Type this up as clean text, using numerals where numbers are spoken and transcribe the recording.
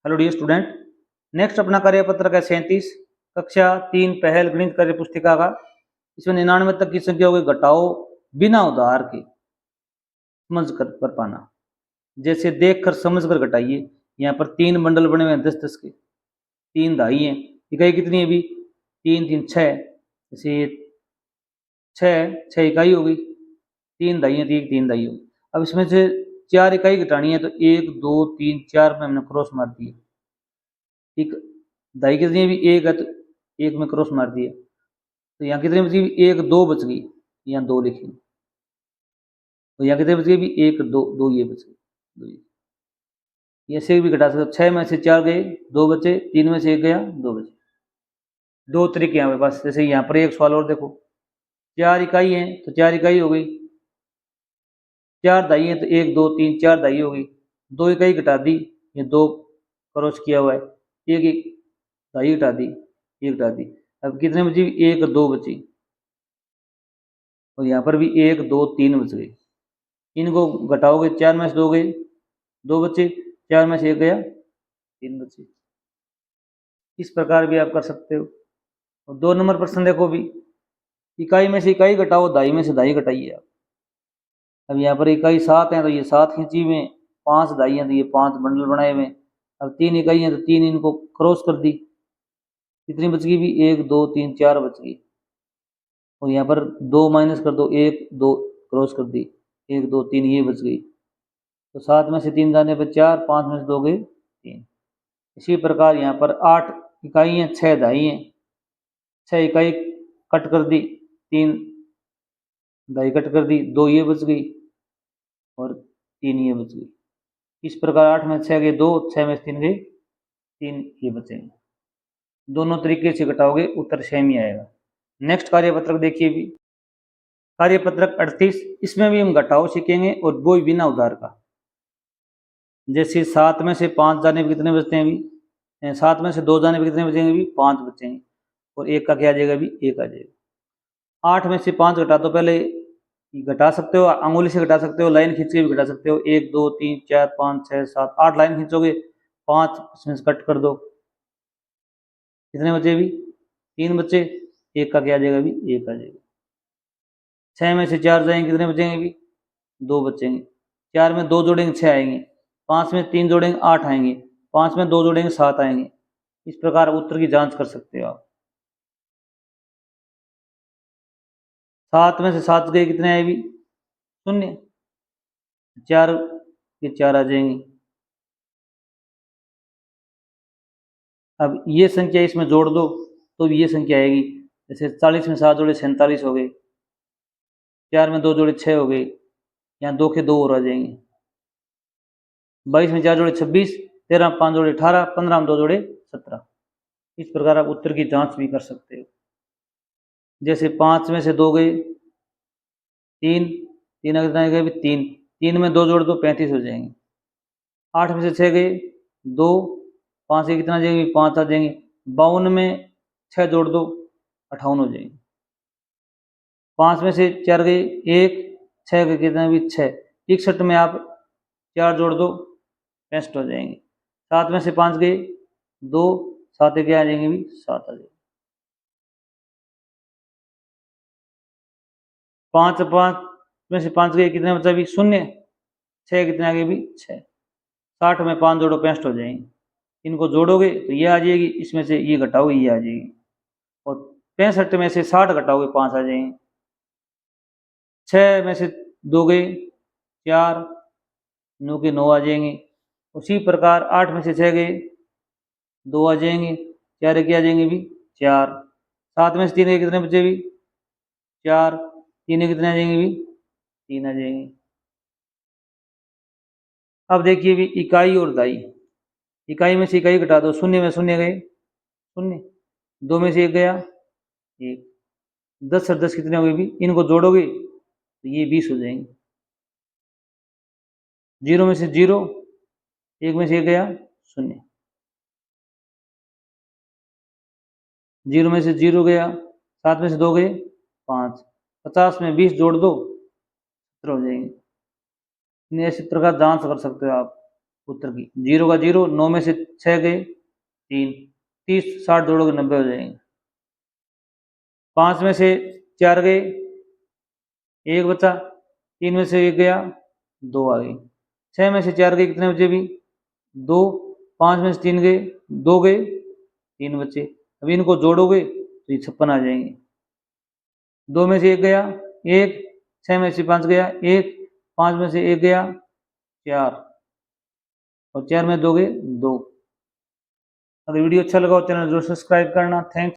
Hello dear student. Next अपना कार्यपत्र है 37 कक्षा 3 पहल गणित कार्य पुस्तिका का। इसमें 99 तक की संख्या हो गई घटाओ बिना उधार के समझ कर पाना। जैसे देख कर समझ कर घटाइए। यहाँ पर 3 बंडल बने हुए हैं 10-10 के, 3 दाई हैं। इकाई कितनी है अभी? 3 3 6, जैसे 6 इकाई हो गई, 3 दाई हैं, 3 दाई हो गई। अब इसमें से 4 इकाई घटानी है तो 1 2 3 4 में हमने क्रॉस मार दिए। एक दाई कितनी है? भी एक है तो एक में क्रॉस मार दिया तो यहाँ कितनी बची? एक दो बच गई, यहाँ 2 लिखी। तो यहाँ कितनी बच गई? भी एक दो, 2 ये बच गई, 2 ये। ऐसे भी घटा सकते। 6 में से 4 गए, 2 बचे, 3 में से 1 गया, 2 बचे। 2 तरीके यहाँ पे बस। जैसे यहाँ पर एक सवाल और देखो, 4 इकाई है तो 4 इकाई हो गई, 4 दाई है तो 1 2 3 4 दाई हो गई, 2 इकाई घटा दी, ये 2 क्रॉस किया हुआ है, एक दाई घटा दी, एक घटा दी। अब कितने बची? 1 2 बची, और यहाँ पर भी 1 2 3 बच गई। इनको घटाओगे, 4 में से 2 गए, 2 बचे, 4 में से 1 गया, 3 बचे। इस प्रकार भी आप कर सकते हो। और 2 नंबर प्रश्न देखो भी, इकाई में से इकाई घटाओ, दाई में से दाई घटाइए आप। अब यहाँ पर इकाई 7 है तो ये 7 खींची में, 5 दाई है तो ये 5 बंडल बनाए हुए। अब 3 इकाई है तो 3 इनको क्रॉस कर दी, कितनी बच गई? भी 1 2 3 4 बच गई। और यहाँ पर 2 माइनस कर दो, 1 2 क्रॉस कर दी, 1 2 3 ये बच गई। तो 7 में से 3 जाने पर 4, 5 में से 2 गए 3। इसी प्रकार यहाँ पर 8 इकाई हैं, 6 दाई हैं, 6 इकाई कट कर दी, 3 दाई कट कर दी, 2 ये बच गई और 3 ये बच गई। इस प्रकार 8 में 6 गए 2, 6 में से 3 गए 3, ये बचेंगे। दोनों तरीके से घटाओगे उत्तर सेम ही आएगा। नेक्स्ट कार्यपत्रक देखिए भी, कार्यपत्रक 38, इसमें भी हम घटाओ सीखेंगे और वो भी बिना उधार का। जैसे 7 में से 5 जाने पर कितने बचते हैं? अभी 7 में से 2 जाने पर कितने बचेंगे? भी 5 बचेंगे, और 1 का क्या आ जाएगा? भी 1 आ जाएगा। 8 में से 5 घटा दो, पहले घटा सकते हो, अंगुली से घटा सकते हो, लाइन खींच के भी घटा सकते हो। 1 2 3 4 5 6 7 8 लाइन खींचोगे, 5 इसमें से कट कर दो, कितने बचे? भी 3 बचे, 1 का क्या आ जाएगा? भी 1 आ जाएगा। 6 में से 4 जाएंगे, कितने बचेंगे? भी 2 बचेंगे। 4 में 2 जोड़ेंगे 6 आएंगे, 5 में 3 जोड़ेंगे 8 आएंगे, 5 में 2 जोड़ेंगे 7 आएंगे। इस प्रकार उत्तर की जांच कर सकते हो आप। 7 में से 7 गए, कितने आए? भी 0। 4 ये 4 आ जाएंगे। अब ये संख्या इसमें जोड़ दो तो ये संख्या आएगी। जैसे 40 में 7 जोड़े 47 हो गए, 4 में 2 जोड़े 6 हो गए, यहाँ 2 के 2 और आ जाएंगे। 22 में 4 जोड़े 26, 13 में 5 जोड़े 18, 15 में 2 जोड़े 17। इस प्रकार आप उत्तर की जांच भी कर सकते हो। जैसे 5 में से 2 गए 3, 3 कितना गए? 3, 3 में 2 जोड़ दो 35 हो जाएंगे। 8 में से 6 गए 2, 5 से कितना जाएंगे? 5 आ जाएंगे। 52 में 6 जोड़ दो 58 हो जाएंगे। 5 में से 4 गए 1, 6 के कितना? भी 6, 61 में आप 4 जोड़ दो 65 हो जाएंगे। 7 में से 5 गए 2, 7 के आ जाएंगे? भी 7 आ जाएंगे। 5 में से 5 गए, कितने बचा? भी 0, 6 कितने आ गए? भी 6। 60 में 5 जोड़ो 65 हो जाएंगे। इनको जोड़ोगे तो ये आ जाएगी, इसमें से ये घटाओगे ये आ जाएगी, और 65 में से 60 घटाओगे 5 आ जाएंगे। 6 में से 2 गए 4, 9 के 9 आ जाएंगे। उसी प्रकार 8 में से 6 गए 2 आ जाएंगे, 4 के आ जाएंगे? भी 4। 7 में से 3 गए, कितने बचे? भी 4, 3 कितने आ जाएंगे? भी 3 आ जाएंगे। अब देखिए भी इकाई और दाई, इकाई में से इकाई घटा दो, 0 में 0 गए 0, 2 में से 1 गया 1, 10 और 10 कितने हो गए? भी इनको जोड़ोगे तो ये 20 हो जाएंगे। 0 में से 0, 1 में से 1 गया 0, 0 में से 0 गया, 7 में से 2 गए 5, 50 में 20 जोड़ दो 17 हो जाएंगे। इस प्रकार जांच कर सकते हो आप। उत्तर की। 0 का 0, 9 में से 6 गए 3, 30 60 जोड़ोगे 90 हो जाएंगे। 5 में से 4 गए, 1 बचा, 3 में से 1 गया, 2 आ गई। 6 में से 4 गए, कितने बचे भी? 2, 5 में से 3 गए, 2 गए, 3 बचे। अब इनको जोड़ोगे तो ये 56 आ जाएंगे। 2 में से 1 गया 1, 6 में से 5 गया 1, 5 में से 1 गया 4, और 4 में 2 गए 2। अगर वीडियो अच्छा लगा हो चैनल जरूर सब्सक्राइब करना। थैंक्स।